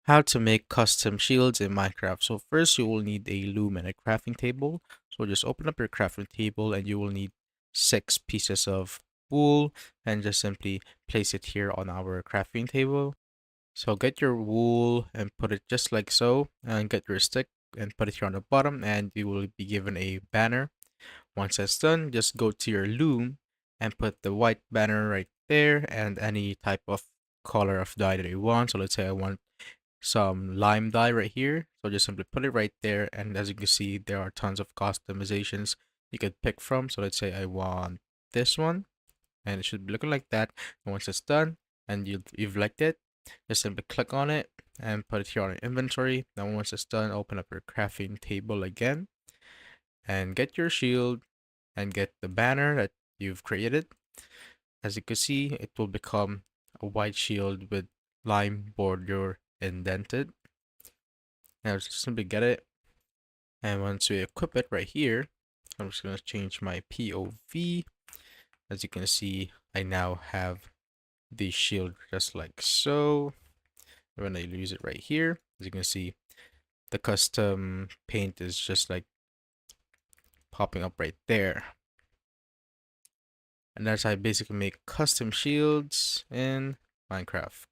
How to make custom shields in Minecraft. So first you will need a loom and a crafting table. So just open up your crafting table and you will need 6 pieces of wool and just simply place it here on our crafting table. So get your wool and put it just like so, and get your stick and put it here on the bottom, and you will be given a banner. Once that's done, just go to your loom and put the white banner right there and any type of color of dye that you want. So let's say I want some lime dye right here. So just simply put it right there. And as you can see, there are tons of customizations you could pick from. So let's say I want this one and it should be looking like that. And once it's done and you've liked it, just simply click on it and put it here on your inventory. Then once it's done, open up your crafting table again and get your shield and get the banner that you've created. As you can see, it will become a white shield with lime border indented. Now just simply get it. And once we equip it right here, I'm just going to change my POV. As you can see, I now have the shield just like so. When I use it right here, as you can see, the custom paint is just like popping up right there. And that's how I basically make custom shields in Minecraft.